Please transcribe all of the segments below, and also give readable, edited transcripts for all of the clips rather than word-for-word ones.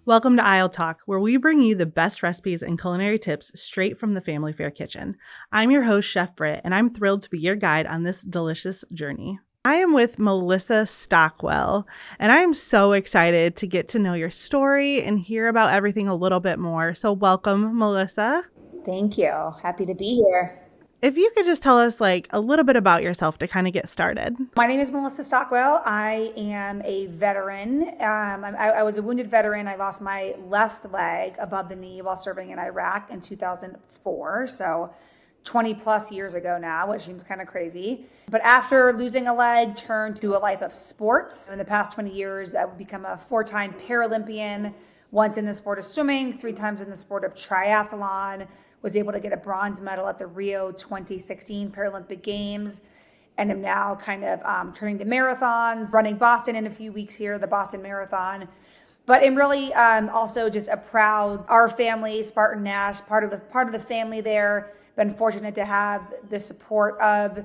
Welcome to Aisle Talk, where we bring you the best recipes and culinary tips straight from the family fare kitchen. I'm your host, Chef Britt, and I'm thrilled to be your guide on this delicious journey. I am with Melissa Stockwell, and I am so excited to get to know your story and hear about everything a little bit more. So welcome, Melissa. Thank you. Happy to be here. If you could just tell us a little bit about yourself to kind of get started. My name is Melissa Stockwell. I am a veteran. I was a wounded veteran. I lost my left leg above the knee while serving in Iraq in 2004. So 20 plus years ago now, which seems kind of crazy. But after losing a leg, turned to a life of sports. In the past 20 years, I've become a 4-time Paralympian, once in the sport of swimming, 3 times in the sport of triathlon, was able to get a bronze medal at the Rio 2016 Paralympic Games, and am now kind of turning to marathons, running Boston in a few weeks here, the Boston Marathon. But I'm really also just our family, Spartan Nash, part of the family there. Been fortunate to have the support of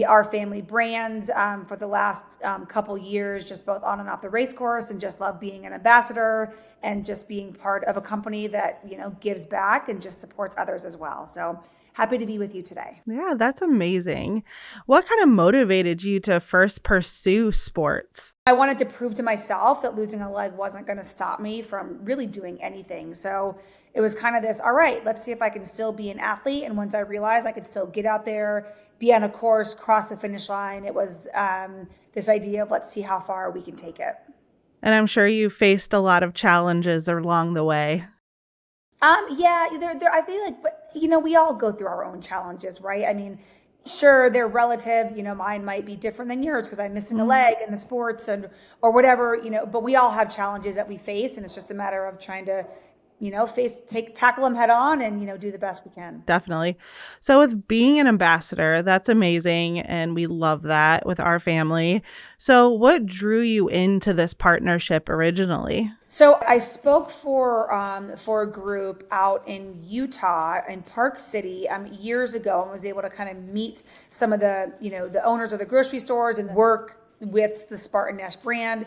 our family brands for the last couple years, just both on and off the race course, and just love being an ambassador and just being part of a company that, gives back and just supports others as well. So happy to be with you today. Yeah, that's amazing. What kind of motivated you to first pursue sports? I wanted to prove to myself that losing a leg wasn't going to stop me from really doing anything. So it was kind of this, all right, let's see if I can still be an athlete. And once I realized I could still get out there, be on a course, cross the finish line, it was this idea of let's see how far we can take it. And I'm sure you faced a lot of challenges along the way. Yeah, I feel like, but we all go through our own challenges, right? I mean, sure, they're relative. Mine might be different than yours because I'm missing a leg in the sports or whatever. But we all have challenges that we face, and it's just a matter of trying to, tackle them head on and do the best we can. Definitely. So with being an ambassador, that's amazing, and we love that with our family. So what drew you into this partnership originally? So I spoke for a group out in Utah in Park City years ago, and was able to kind of meet some of the the owners of the grocery stores and work with the Spartan Nash brand.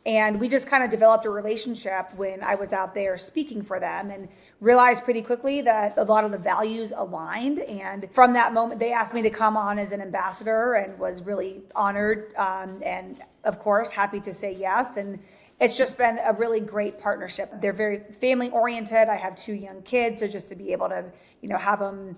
And we just kind of developed a relationship when I was out there speaking for them, and realized pretty quickly that a lot of the values aligned. And from that moment, they asked me to come on as an ambassador, and was really honored and, of course, happy to say yes. And it's just been a really great partnership. They're very family oriented. I have 2 young kids, so just to be able to, have them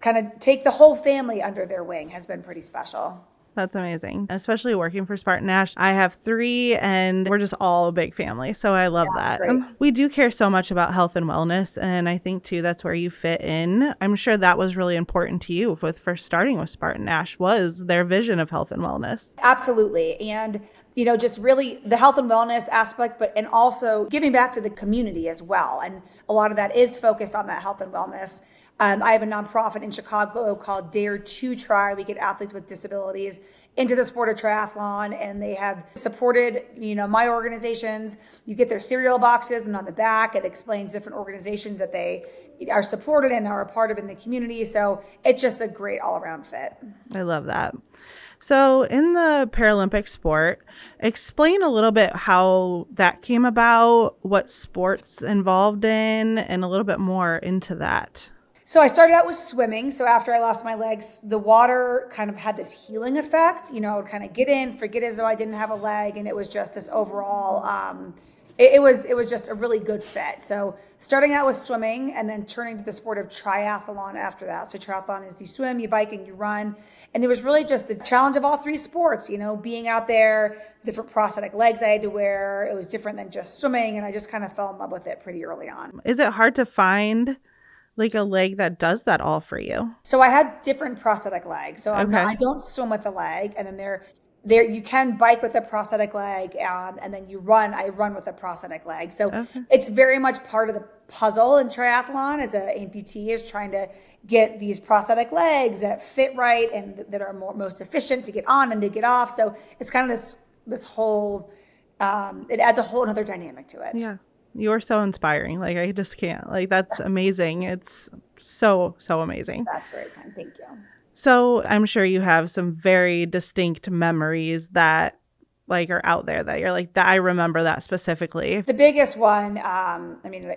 kind of take the whole family under their wing has been pretty special. That's amazing. Especially working for Spartan Nash. I have 3 and we're just all a big family. So I love that. We do care so much about health and wellness. And I think too, that's where you fit in. I'm sure that was really important to you with first starting with Spartan Nash, was their vision of health and wellness. Absolutely. And just really the health and wellness aspect, and also giving back to the community as well. And a lot of that is focused on that health and wellness. I have a nonprofit in Chicago called Dare to Try. We get athletes with disabilities into the sport of triathlon, and they have supported, my organizations. You get their cereal boxes, and on the back, it explains different organizations that they are supported and are a part of in the community. So it's just a great all-around fit. I love that. So in the Paralympic sport, explain a little bit how that came about, what sports involved in, and a little bit more into that. So I started out with swimming. So after I lost my legs, the water kind of had this healing effect. I would kind of get in, forget as though I didn't have a leg. And it was just this overall, it was just a really good fit. So starting out with swimming, and then turning to the sport of triathlon after that. So triathlon is you swim, you bike, and you run. And it was really just the challenge of all 3 sports, being out there, different prosthetic legs I had to wear. It was different than just swimming. And I just kind of fell in love with it pretty early on. Is it hard to find a leg that does that all for you? So I had different prosthetic legs. So I don't swim with a leg, and then there you can bike with a prosthetic leg, and then I run with a prosthetic leg. So It's very much part of the puzzle in triathlon as an amputee, is trying to get these prosthetic legs that fit right and that are most efficient to get on and to get off. So it's kind of this whole, it adds a whole other dynamic to it. Yeah. You're so inspiring. I just can't. That's amazing. It's so, so amazing. That's very kind. Thank you. So I'm sure you have some very distinct memories that like are out there that you're like, that I remember that specifically? The biggest one,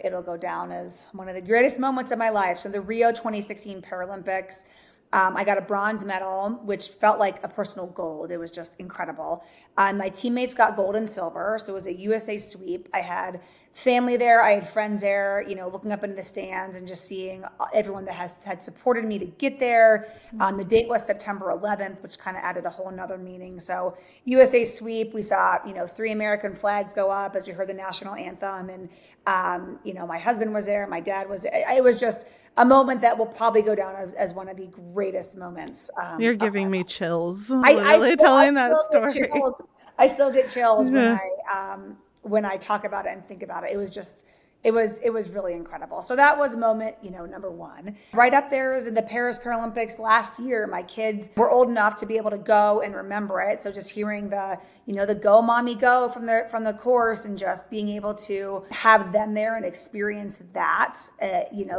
it'll go down as one of the greatest moments of my life. So the Rio 2016 Paralympics, I got a bronze medal, which felt like a personal gold. It was just incredible. My teammates got gold and silver. So it was a USA sweep. I had family there. I had friends there, looking up into the stands and just seeing everyone that had supported me to get there. The date was September 11th, which kind of added a whole nother meaning. So USA sweep, we saw, 3 American flags go up as we heard the national anthem. And, my husband was there. My dad was there. It was just a moment that will probably go down as one of the greatest moments. You're giving me chills. Telling that story. I still get chills when I talk about it and think about it. It was really incredible. So that was moment, number one. Right up there is in the Paris Paralympics last year. My kids were old enough to be able to go and remember it. So just hearing the go mommy go from the course and just being able to have them there and experience that,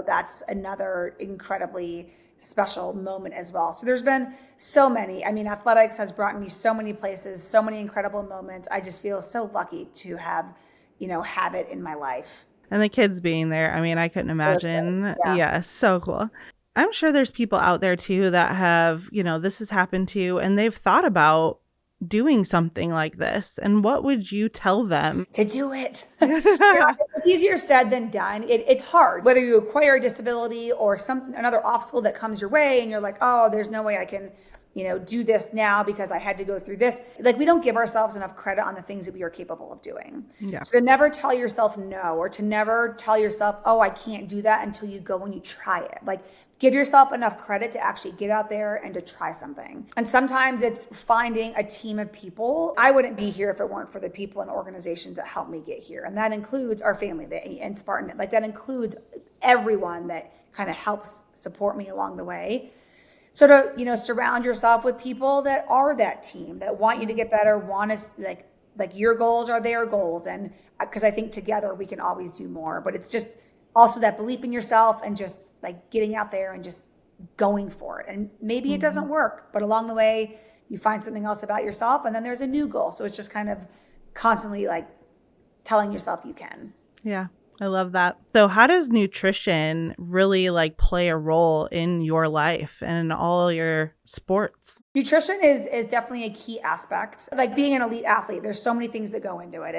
that's another incredibly special moment as well. So there's been so many. Athletics has brought me so many places, so many incredible moments. I just feel so lucky to have it in my life. And the kids being there, I couldn't imagine. Yeah, so cool. I'm sure there's people out there too that have, this has happened to, and they've thought about doing something like this. And what would you tell them? To do it. It's easier said than done. It's hard. Whether you acquire a disability or another obstacle that comes your way and you're like, oh, there's no way I can do this now because I had to go through this. Like, we don't give ourselves enough credit on the things that we are capable of doing. Yeah. So to never tell yourself no, or to never tell yourself, oh, I can't do that until you go and you try it. Like, give yourself enough credit to actually get out there and to try something. And sometimes it's finding a team of people. I wouldn't be here if it weren't for the people and organizations that helped me get here. And that includes our family and Spartan. Like, that includes everyone that kind of helps support me along the way. So to, surround yourself with people that are that team, that want you to get better, want to, like your goals are their goals. And because I think together we can always do more. But it's just also that belief in yourself and just like getting out there and just going for it. And maybe it doesn't work, but along the way you find something else about yourself and then there's a new goal. So it's just kind of constantly like telling yourself you can. Yeah. I love that. So how does nutrition really play a role in your life and in all your sports? Nutrition is definitely a key aspect. Like being an elite athlete, there's so many things that go into it.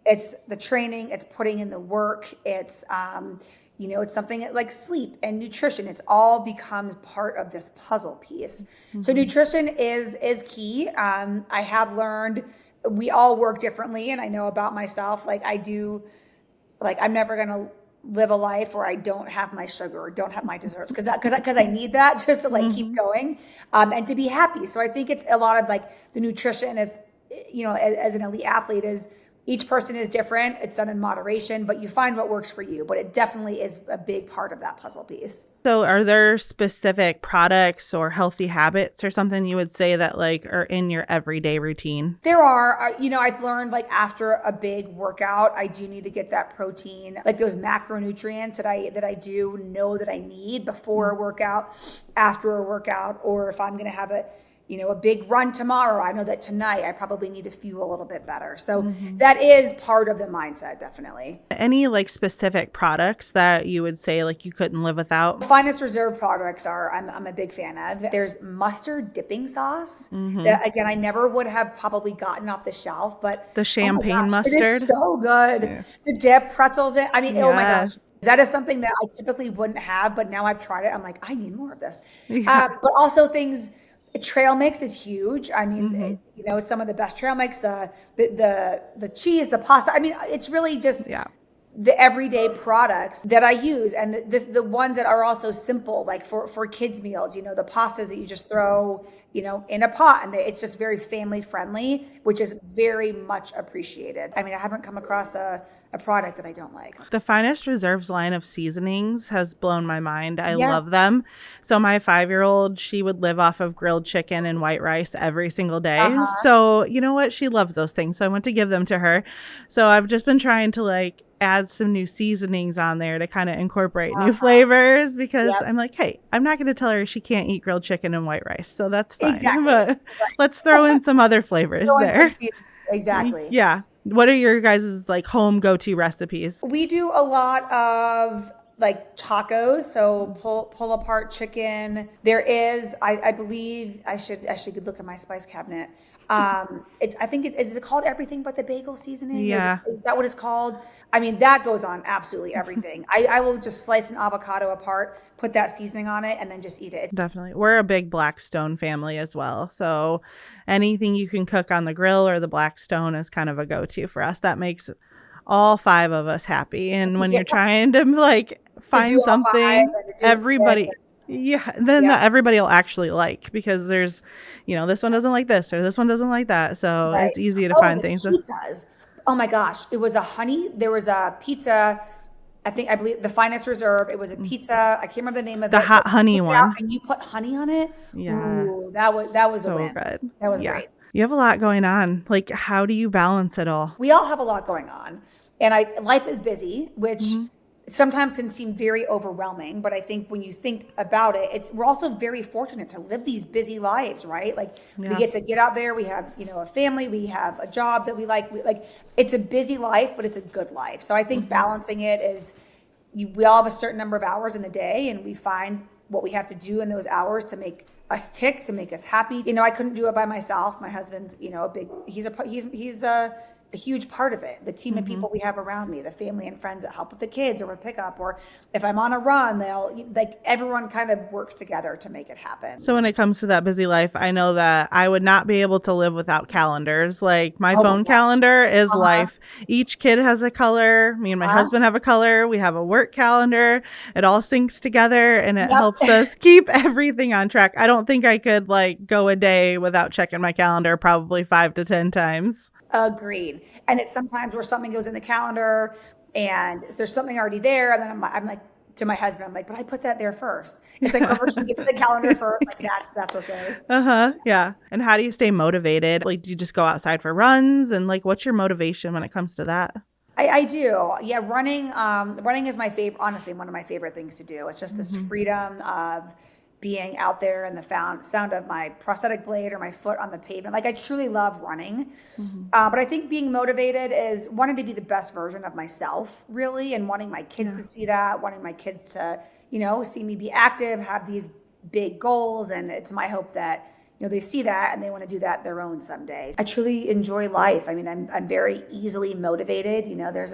It's the training, it's putting in the work, it's it's something like sleep and nutrition. It's all becomes part of this puzzle piece. Mm-hmm. So nutrition is key. I have learned we all work differently, and I know about myself. I'm never going to live a life where I don't have my sugar or don't have my desserts because I need that just to keep going and to be happy. So I think it's a lot of the nutrition is, as an elite athlete is each person is different. It's done in moderation, but you find what works for you. But it definitely is a big part of that puzzle piece. So are there specific products or healthy habits or something you would say that are in your everyday routine? There are. I've learned after a big workout, I do need to get that protein, those macronutrients that I do know that I need before a workout, after a workout, or if I'm going to have a big run tomorrow, I know that tonight I probably need to fuel a little bit better. So that is part of the mindset, definitely. Any specific products that you would say you couldn't live without? Finest Reserve products I'm a big fan of. There's mustard dipping sauce that, again, I never would have probably gotten off the shelf, but the champagne mustard. It is so good. Yeah. The dip, pretzels, oh my gosh. That is something that I typically wouldn't have, but now I've tried it. I'm like, I need more of this. Yeah. But also things. Trail mix is huge. It's some of the best trail mix, the cheese, the pasta. It's really just the everyday products that I use, and the ones that are also simple, for kids' meals. The pastas that you just throw, in a pot, and it's just very family friendly, which is very much appreciated. I haven't come across a product that I don't like. The Finest Reserves line of seasonings has blown my mind. I love them. So my 5-year-old, she would live off of grilled chicken and white rice every single day. So you know what? She loves those things. So I went to give them to her. So I've just been trying to add some new seasonings on there to kind of incorporate new flavors because I'm like, hey, I'm not going to tell her she can't eat grilled chicken and white rice. So that's fine. Exactly. But let's throw in some other flavors there. exactly. Yeah. What are your guys' like home go-to recipes? We do a lot of like tacos, so pull apart chicken. There is, I believe, I should look at my spice cabinet. I think is it called everything but the bagel seasoning? Yeah. Is that what it's called? I mean, that goes on absolutely everything. I will just slice an avocado apart, put that seasoning on it, and then just eat it. Definitely. We're a big Blackstone family as well. So anything you can cook on the grill or the Blackstone is kind of a go-to for us. That makes all five of us happy. And when Yeah, you're trying to like to do find all five something, and to do it everybody, quick. yeah, then Yeah, that everybody will actually like because there's, this one doesn't like this or this one doesn't like that. So right. it's easy to Oh, find the things. pizzas. Oh my gosh, there was a pizza. I believe the Finest Reserve. It was a pizza. I can't remember the name of The it, but hot you honey took it out one. and you put honey on it. Yeah. Ooh, that was a So win. good. That was Yeah. great. You have a lot going on. Like, how do you balance it all? We all have a lot going on, and life is busy, which sometimes can seem very overwhelming. But I think when you think about it, we're also very fortunate to live these busy lives, right? Like we Yeah. get to get out there. We have a family. We have a job that we like. It's a busy life, but it's a good life. So I think balancing it is. We all have a certain number of hours in the day, and we find what we have to do in those hours to make us tick, to make us happy. I couldn't do it by myself. My husband's, he's a huge part of it. The team of people we have around me, the family and friends that help with the kids or with pickup, or if I'm on a run, everyone kind of works together to make it happen. So when it comes to that busy life, I know that I would not be able to live without calendars. Like my Oh my phone gosh. calendar is Uh-huh. life. Each kid has a color. Me and my husband have a color. We have a work calendar. It all syncs together and it Yep. helps us keep everything on track. I don't think I could like go a day without checking my calendar probably 5 to 10 times. Agreed. And it's sometimes where something goes in the calendar and there's something already there. And then I'm like, to my husband, I'm like, but I put that there first. It's like whoever can get to the calendar first, like that's what goes. Yeah. And how do you stay motivated? Like, do you just go outside for runs? And like, what's your motivation when it comes to that? I do. Yeah, running is my favorite, honestly, one of my favorite things to do. It's just this freedom of being out there and the sound of my prosthetic blade or my foot on the pavement. Like I truly love running. But I think being motivated is wanting to be the best version of myself, really, and wanting my kids to see that, wanting my kids to, see me be active, have these big goals. And it's my hope that, they see that and they want to do that their own someday. I truly enjoy life. I mean, I'm very easily motivated. There's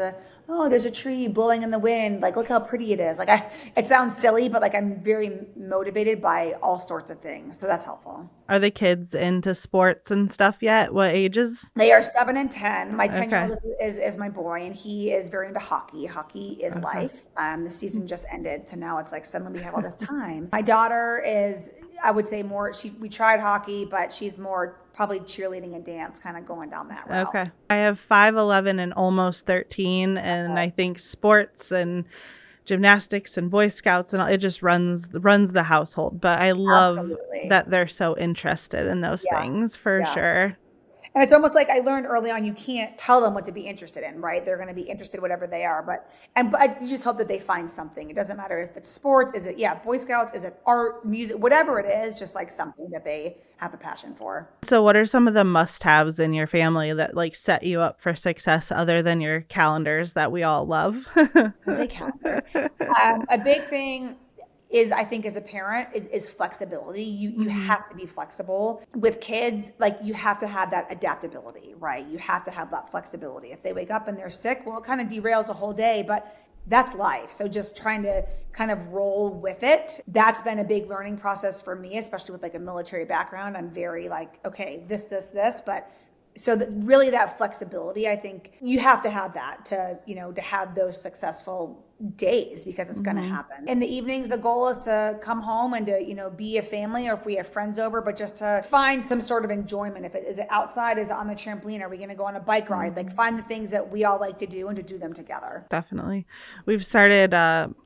a tree blowing in the wind. Like, look how pretty it is. Like it sounds silly, but like I'm very motivated by all sorts of things. So that's helpful. Are the kids into sports and stuff yet? What ages? They are 7 and 10. My 10-year-old is my boy, and he is very into hockey. Hockey is life. The season just ended, so now it's like suddenly we have all this time. My daughter is, I would say, more. We tried hockey, but she's more probably cheerleading and dance, kind of going down that route. Okay. I have 5'11" and almost 13, and I think sports and gymnastics and Boy Scouts and all, it just runs the household. But I love that they're so interested in those things for sure. And it's almost like I learned early on, you can't tell them what to be interested in, right? They're going to be interested in whatever they are. But you just hope that they find something. It doesn't matter if it's sports, is it, Boy Scouts, is it art, music, whatever it is, just like something that they have a passion for. So what are some of the must-haves in your family that like set you up for success other than your calendars that we all love? Say calendar. A big thing is, I think, as a parent, is flexibility. You have to be flexible with kids. Like you have to have that adaptability, right? You have to have that flexibility. If they wake up and they're sick, well, it kind of derails the whole day, but that's life. So just trying to kind of roll with it. That's been a big learning process for me, especially with like a military background. I'm very like, okay, this, but so really that flexibility, I think you have to have that to have those successful days, because it's going to happen. In the evenings, the goal is to come home and to, be a family, or if we have friends over, but just to find some sort of enjoyment. If it is outside, is it on the trampoline? Are we going to go on a bike ride? Like find the things that we all like to do and to do them together. Definitely. We've started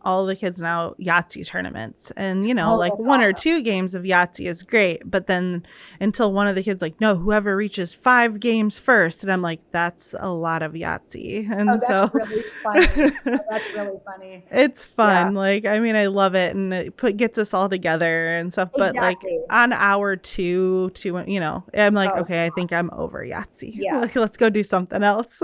all the kids now Yahtzee tournaments, and like one or two games of Yahtzee is great, but then until one of the kids like, no, whoever reaches 5 games first, and I'm like, that's a lot of Yahtzee. And that's really funny. That's really really funny. It's fun. Yeah, Like, I mean, I love it, and it gets us all together and stuff. But like exactly. on hour two, I'm like, Oh, okay, I think I'm over Yahtzee. Like, yes. let's go do something else.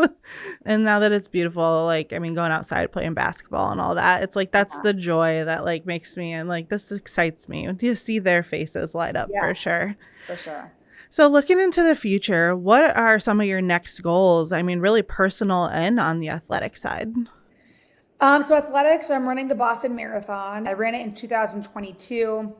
And now that it's beautiful, like, I mean, going outside playing basketball and all that, it's like that's Yeah. the joy that like makes me, and like this excites me. You see their faces light up for Yes, sure. for sure. So looking into the future, what are some of your next goals? I mean, really personal and on the athletic side. So athletics, I'm running the Boston Marathon. I ran it in 2022.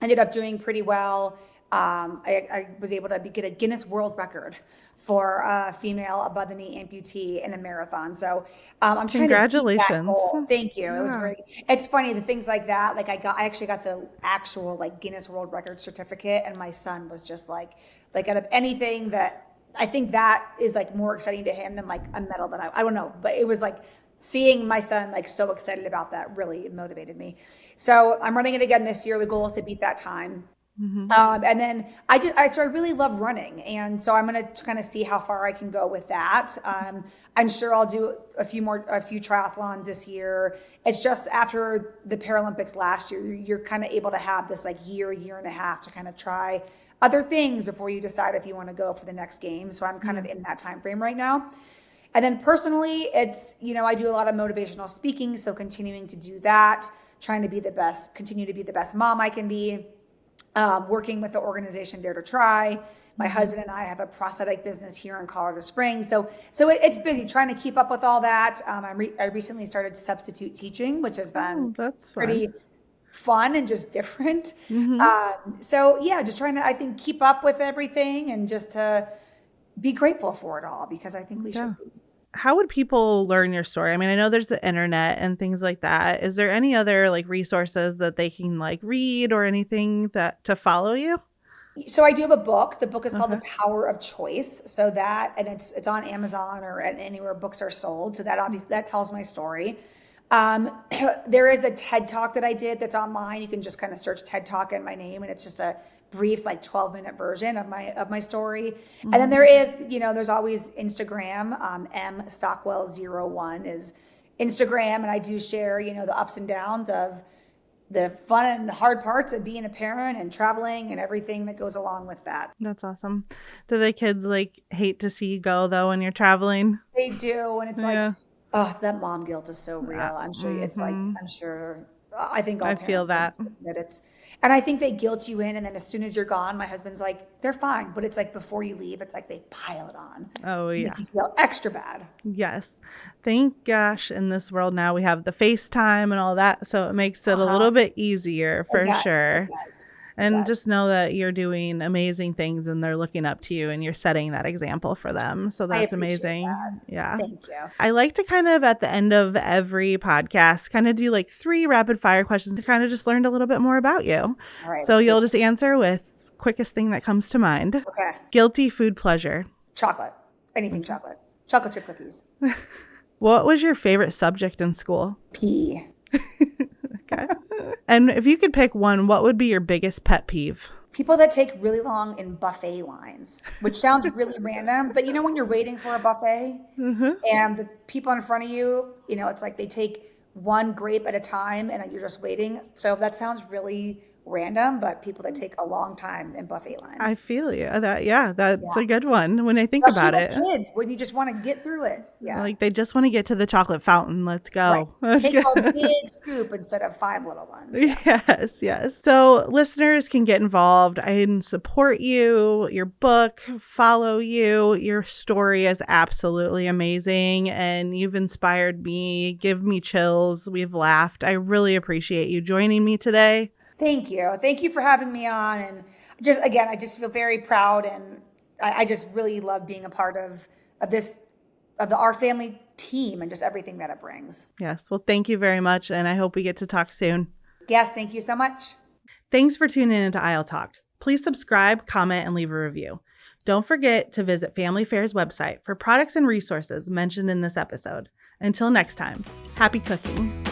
Ended up doing pretty well. I was able to get a Guinness World Record for a female above the knee amputee in a marathon. So I'm trying to beat that Congratulations. goal. Thank you. It was Yeah. it's funny, the things like that. Like I actually got the actual like Guinness World Record certificate, and my son was just like out of anything that I think that is like more exciting to him than like a medal that I don't know, but it was like seeing my son like so excited about that really motivated me. So I'm running it again this year. The goal is to beat that time. Hmm. And then so I really love running. And so I'm going to kind of see how far I can go with that. I'm sure I'll do a few triathlons this year. It's just after the Paralympics last year, you're kind of able to have this like year and a half to kind of try other things before you decide if you want to go for the next game. So I'm kind of in that time frame right now. And then personally, it's, I do a lot of motivational speaking. So continuing to do that, trying to be the best, continue to be the best mom I can be. Working with the organization Dare to Try. My husband and I have a prosthetic business here in Colorado Springs. So it's busy trying to keep up with all that. I recently started substitute teaching, which has been That's pretty fun and just different. Mm-hmm. So yeah, just trying to, I think, keep up with everything and just to be grateful for it all, because I think we should be. How would people learn your story? I mean, I know there's the internet and things like that. Is there any other like resources that they can like read or anything that to follow you? So I do have a book. The book is called The Okay. Power of Choice. So and it's on Amazon or anywhere books are sold. So that obviously that tells my story. There is a TED Talk that I did that's online. You can just kind of search TED Talk and my name, and it's just a brief like 12-minute version of my story. And then there is, there's always Instagram. Stockwell01 is Instagram, and I do share, the ups and downs of the fun and hard parts of being a parent and traveling and everything that goes along with that. That's awesome. Do the kids like hate to see you go though when you're traveling? They do, and it's Yeah. like, oh, that mom guilt is so real. I'm sure it's like, I think all I feel parents that. that it's, and I think they guilt you in, and then as soon as you're gone, my husband's like, they're fine, but it's like before you leave, it's like they pile it on. Oh yeah. Make you feel extra bad. Yes. Thank gosh in this world now we have the FaceTime and all that, so it makes it a little bit easier for It does. sure. It does. And just know that you're doing amazing things and they're looking up to you and you're setting that example for them. So I that's appreciate amazing. that. Yeah. Thank you. I like to kind of at the end of every podcast kind of do like 3 rapid fire questions to kind of just learn a little bit more about you. All right. So you'll just answer with quickest thing that comes to mind. Okay. Guilty food pleasure. Chocolate. Anything chocolate. Chocolate chip cookies. What was your favorite subject in school? Pee. Okay. And if you could pick one, what would be your biggest pet peeve? People that take really long in buffet lines, which sounds really random, but when you're waiting for a buffet and the people in front of you, it's like they take one grape at a time and you're just waiting. So that sounds really random, but people that take a long time in buffet lines. I feel you. That's a good one when I think Especially about it. Kids, when you just want to get through it. Yeah. Like they just want to get to the chocolate fountain. Let's go. Right. Take a big scoop instead of 5 little ones. Yeah. Yes. So listeners can get involved. I can support you, your book, follow you. Your story is absolutely amazing and you've inspired me, give me chills. We've laughed. I really appreciate you joining me today. Thank you. Thank you for having me on. And I just feel very proud, and I just really love being a part of our family team and just everything that it brings. Yes. Well, thank you very much. And I hope we get to talk soon. Yes. Thank you so much. Thanks for tuning into I'll Talk. Please subscribe, comment, and leave a review. Don't forget to visit Family Fair's website for products and resources mentioned in this episode. Until next time, happy cooking.